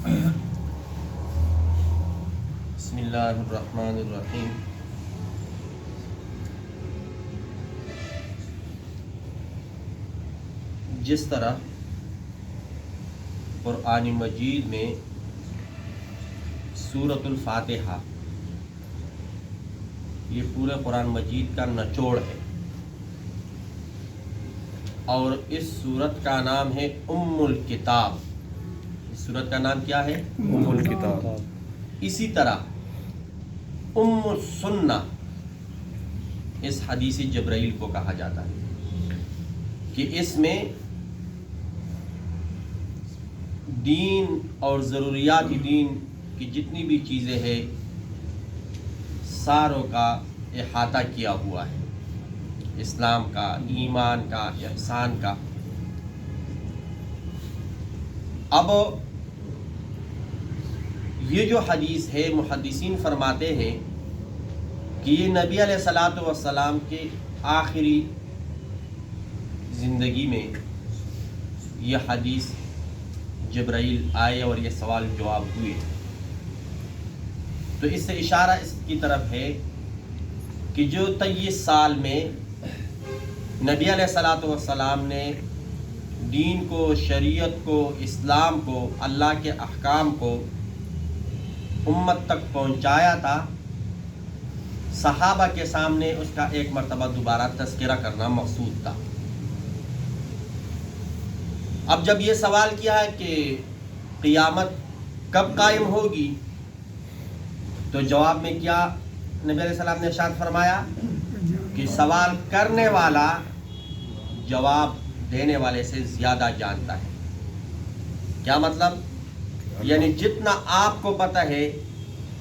بسم اللہ الرحمن الرحیم۔ جس طرح قرآن مجید میں سورۃ الفاتحہ یہ پورے قرآن مجید کا نچوڑ ہے، اور اس سورت کا نام ہے ام الکتاب۔ اس سورت کا نام کیا ہے؟ ام الکتاب۔ اسی طرح ام السنہ اس حدیث جبرائیل کو کہا جاتا ہے کہ اس میں دین اور ضروریات دین کی جتنی بھی چیزیں ہیں ساروں کا احاطہ کیا ہوا ہے، اسلام کا، ایمان کا، احسان کا۔ اب یہ جو حدیث ہے محدثین فرماتے ہیں کہ یہ نبی علیہ الصلاۃ والسلام کے آخری زندگی میں یہ حدیث جبرائیل آئے اور یہ سوال جواب ہوئے، تو اس سے اشارہ اس کی طرف ہے کہ جو 23 سال میں نبی علیہ الصلاۃ والسلام نے دین کو، شریعت کو، اسلام کو، اللہ کے احکام کو امت تک پہنچایا تھا، صحابہ کے سامنے اس کا ایک مرتبہ دوبارہ تذکرہ کرنا مقصود تھا۔ اب جب یہ سوال کیا ہے کہ قیامت کب قائم ہوگی، تو جواب میں کیا نبی علیہ السلام نے ارشاد فرمایا کہ سوال کرنے والا جواب دینے والے سے زیادہ جانتا ہے۔ کیا مطلب؟ یعنی جتنا آپ کو پتہ ہے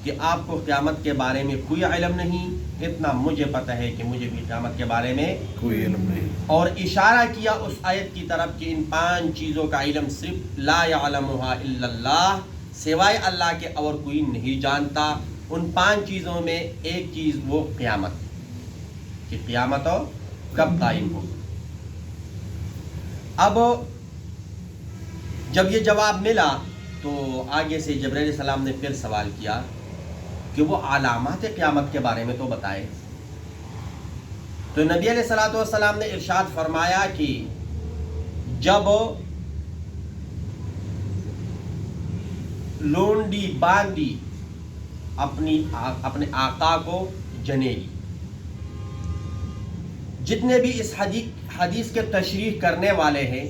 کہ آپ کو قیامت کے بارے میں کوئی علم نہیں، اتنا مجھے پتہ ہے کہ مجھے بھی قیامت کے بارے میں کوئی علم نہیں۔ اور اشارہ کیا اس آیت کی طرف کہ ان 5 چیزوں کا علم صرف لا یعلمها الا اللہ، سوائے اللہ کے اور کوئی نہیں جانتا۔ ان 5 چیزوں میں ایک چیز وہ قیامت، کہ قیامت ہو کب قائم ہو۔ اب جب یہ جواب ملا تو آگے سے جبرائیل علیہ السلام نے پھر سوال کیا کہ وہ علامات قیامت کے بارے میں تو بتائے۔ تو نبی علیہ الصلوۃ والسلام نے ارشاد فرمایا کہ جب لونڈی باندی اپنے آقا کو جنے گی۔ جتنے بھی اس حدیث کے تشریح کرنے والے ہیں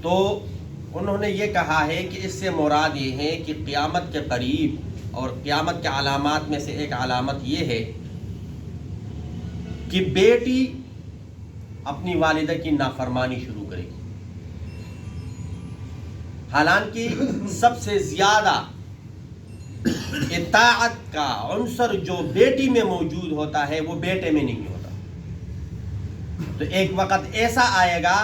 تو انہوں نے یہ کہا ہے کہ اس سے مراد یہ ہے کہ قیامت کے قریب اور قیامت کے علامات میں سے ایک علامت یہ ہے کہ بیٹی اپنی والدہ کی نافرمانی شروع کرے گی۔ حالانکہ سب سے زیادہ اطاعت کا عنصر جو بیٹی میں موجود ہوتا ہے وہ بیٹے میں نہیں ہوتا۔ تو ایک وقت ایسا آئے گا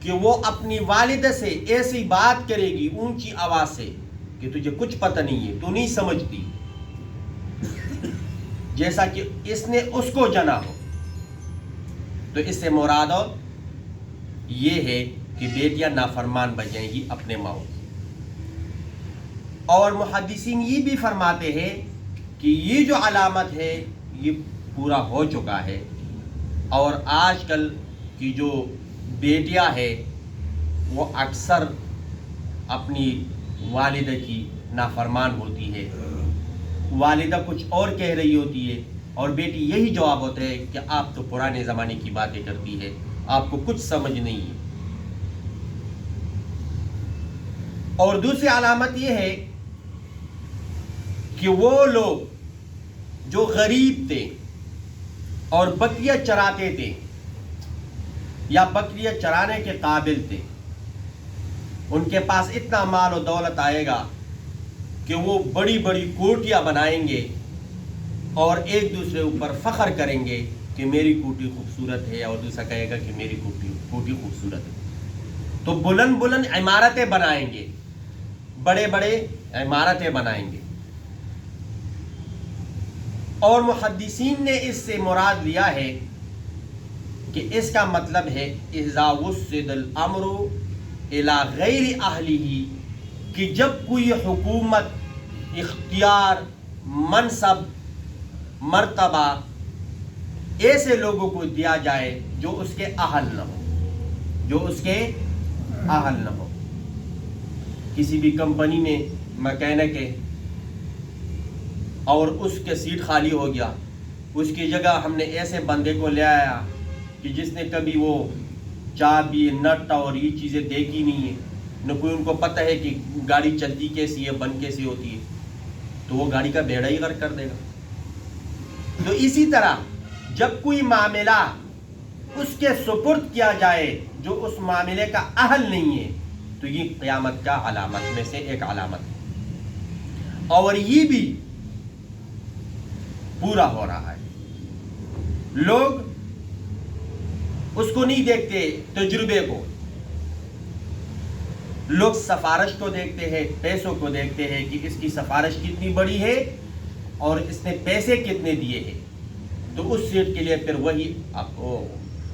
کہ وہ اپنی والدہ سے ایسی بات کرے گی اونچی آواز سے کہ تجھے کچھ پتہ نہیں ہے، تو نہیں سمجھتی، جیسا کہ اس نے اس کو جنا ہو۔ تو اس سے مراد یہ ہے کہ بیٹیاں نافرمان بن جائیں گی اپنے ماؤں کی۔ اور محدثین یہ بھی فرماتے ہیں کہ یہ جو علامت ہے یہ پورا ہو چکا ہے، اور آج کل کی جو بیٹیاں ہیں وہ اکثر اپنی والدہ کی نافرمان ہوتی ہے، والدہ کچھ اور کہہ رہی ہوتی ہے اور بیٹی یہی جواب ہوتا ہے کہ آپ تو پرانے زمانے کی باتیں کرتی ہے، آپ کو کچھ سمجھ نہیں ہے۔ اور دوسری علامت یہ ہے کہ وہ لوگ جو غریب تھے اور بکریاں چراتے تھے یا بکریاں چرانے کے قابل تھے، ان کے پاس اتنا مال و دولت آئے گا کہ وہ بڑی بڑی کوٹیاں بنائیں گے اور ایک دوسرے اوپر فخر کریں گے کہ میری کوٹھی خوبصورت ہے، اور دوسرا کہے گا کہ میری کوٹھی خوبصورت ہے۔ تو بلند بلند عمارتیں بنائیں گے، بڑے بڑے عمارتیں بنائیں گے۔ اور محدثین نے اس سے مراد لیا ہے کہ اس کا مطلب ہے اذا وسد الامر इला गैर अहलिही, कि जब कोई हुकूमत, इख्तियार, मनसब, मर्तबा ऐसे लोगों को दिया जाए जो उसके अहल न हो, जो उसके अहल न हो। किसी भी कंपनी में मैकेनिक है और उसके सीट खाली हो गया, उसकी जगह हमने ऐसे बंदे को ले आया कि जिसने कभी वो चाबी, नट और ये चीज़ें देखी नहीं है, न कोई उनको पता है कि गाड़ी चलती कैसी है, बंद कैसी होती है, तो वो गाड़ी का बेड़ा ही गर्क कर देगा। तो इसी तरह जब कोई मामला उसके सुपुर्द किया जाए जो उस मामले का अहल नहीं है, तो ये क़यामत का अलामत में से एक अलामत है, और ये भी पूरा हो रहा है। लोग उसको नहीं देखते, तजुर्बे को, लोग सिफारिश को देखते हैं, पैसों को देखते हैं कि इसकी सिफारिश कितनी बड़ी है और इसने पैसे कितने दिए हैं, तो उस सीट के लिए फिर वही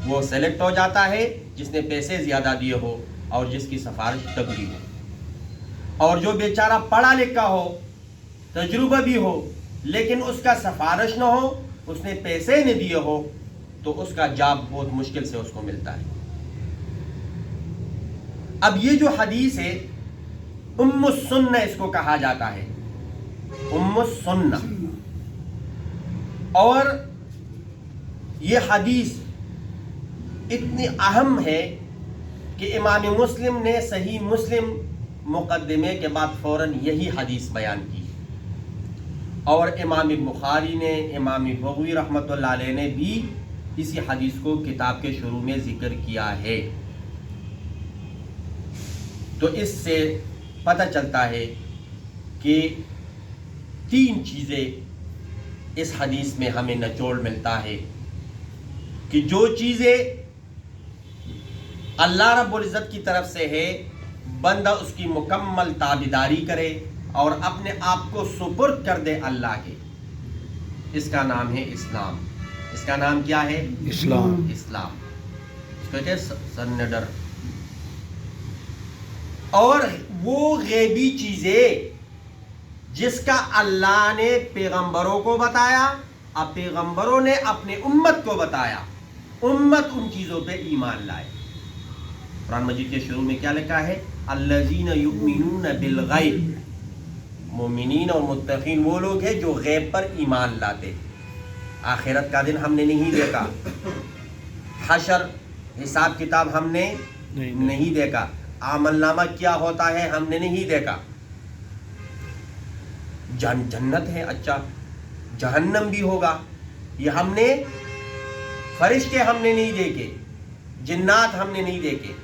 वो सेलेक्ट हो जाता है जिसने पैसे ज़्यादा दिए हो और जिसकी सिफारिश तगड़ी हो। और जो बेचारा पढ़ा लिखा हो, तजुर्बा भी हो, लेकिन उसका सिफारिश न हो, उसने पैसे नहीं दिए हो, तो उसका जॉब बहुत मुश्किल से उसको मिलता है। अब ये जो हदीस है, उम्मुस सुन्ना इसको कहा जाता है, उम्मुस सुन्ना। और ये हदीस इतनी अहम है कि इमाम मुस्लिम ने सही मुस्लिम मुकद्दमे के बाद फ़ौरन यही हदीस बयान की, और इमाम बुखारी ने, इमाम बग़वी रहमतुल्लाह अलैह ने भी इसी हदीस को किताब के शुरू में ज़िक्र किया है। तो इससे पता चलता है कि तीन चीज़ें इस हदीस में हमें निचोड़ मिलता है कि जो चीज़ें अल्लाह रब्बुल इज़्ज़त की तरफ से है, बंदा उसकी मुकम्मल ताबेदारी करे और अपने आप को सुपुर्द कर दे अल्लाह के। इसका नाम है इस्लाम। इसका नाम क्या है? इस्लाम। इस्लाम। इसको कहते हैं सरेंडर। और वो गैबी चीज़ें जिसका अल्लाह ने पैगंबरों को बताया, अब पैगंबरों ने अपने उम्मत को बताया, उम्मत उन चीज़ों पे ईमान लाए। कुरान मजीद के शुरू में क्या लिखा है? अल्लज़ीना युमिनूना बिल गैब। मोमिनीन और मुत्तकीन वो लोग हैं जो गैब पर ईमान लाते। आखिरत का दिन हमने नहीं देखा, हशर हिसाब किताब हमने नहीं देखा, आमलनामा क्या होता है हमने नहीं देखा। जन्नत है, अच्छा, जहन्नम भी होगा, ये हमने, फरिश्ते हमने नहीं देखे, जिन्नात हमने नहीं देखे,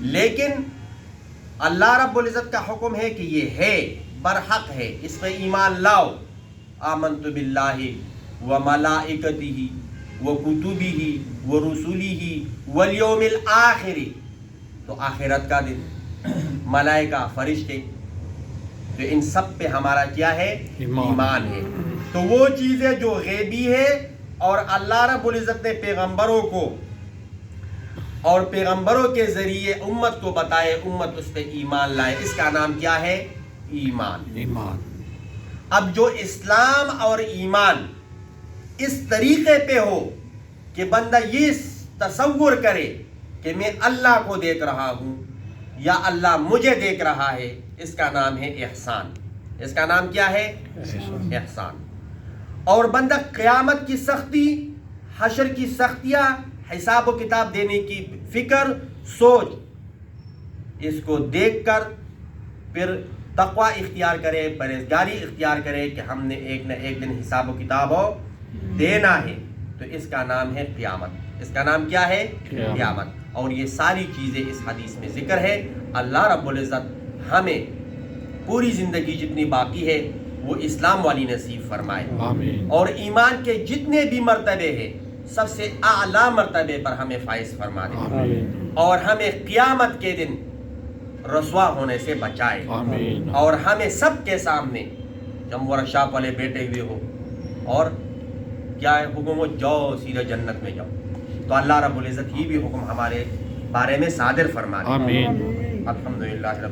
लेकिन अल्लाह रब्बुल इज़्ज़त का हुक्म है कि ये है, बरहक है, इस पर ईमान लाओ। आमन्तु बिल्लाहि व मलाइकतिही व कुतुबिही व रुसुलिही वल यौमिल आखिरी। तो आखिरत का दिन, मलाइका, फरिश्ते, तो इन सब पे हमारा क्या है? ईमान है। तो वो चीज़ें जो गैबी है और अल्लाह रब्बुल इज़्ज़त ने पैगंबरों को और पैगंबरों के ज़रिए उम्मत को बताए, उम्मत उस पे ईमान लाए, इसका नाम क्या है? ईमान। ईमान। अब जो इस्लाम और ईमान इस तरीके पे हो कि बंदा ये तसव्वुर करे कि मैं अल्लाह को देख रहा हूँ या अल्लाह मुझे देख रहा है, इसका नाम है एहसान। इसका नाम क्या है? एहसान। और बंदा क़यामत की सख्ती, हशर की सख्तियाँ, हिसाब व किताब देने की फिक्र, सोच, इसको देखकर फिर तक़वा इख्तियार करे, परहेज़गारी इख्तियार करे कि हमने एक न एक दिन हिसाब व किताब देना है, तो इसका नाम है क़यामत। इसका नाम क्या है? क़यामत। और ये सारी चीज़ें इस हदीस में ज़िक्र है। अल्लाह रब्बुल इज़्ज़त हमें पूरी ज़िंदगी जितनी बाकी है वो इस्लाम वाली नसीब फरमाए, आमीन। और ईमान के जितने भी मर्तबे हैं सबसे आला मर्तबे पर हमें फाइज फरमा दे, आमीन। और हमें क़यामत के दिन रसवा होने से बचाए, आमीन। और हमें सबके सामने जब वो रशाप वाले बैठे हुए हो और क्या है हुक्म हो, जाओ सीधे जन्नत में जाओ, तो अल्लाह रब्बुल इज़्ज़त ये भी हुक्म हमारे बारे में सादिर फरमा दे। आमीन। الحمدللہ رب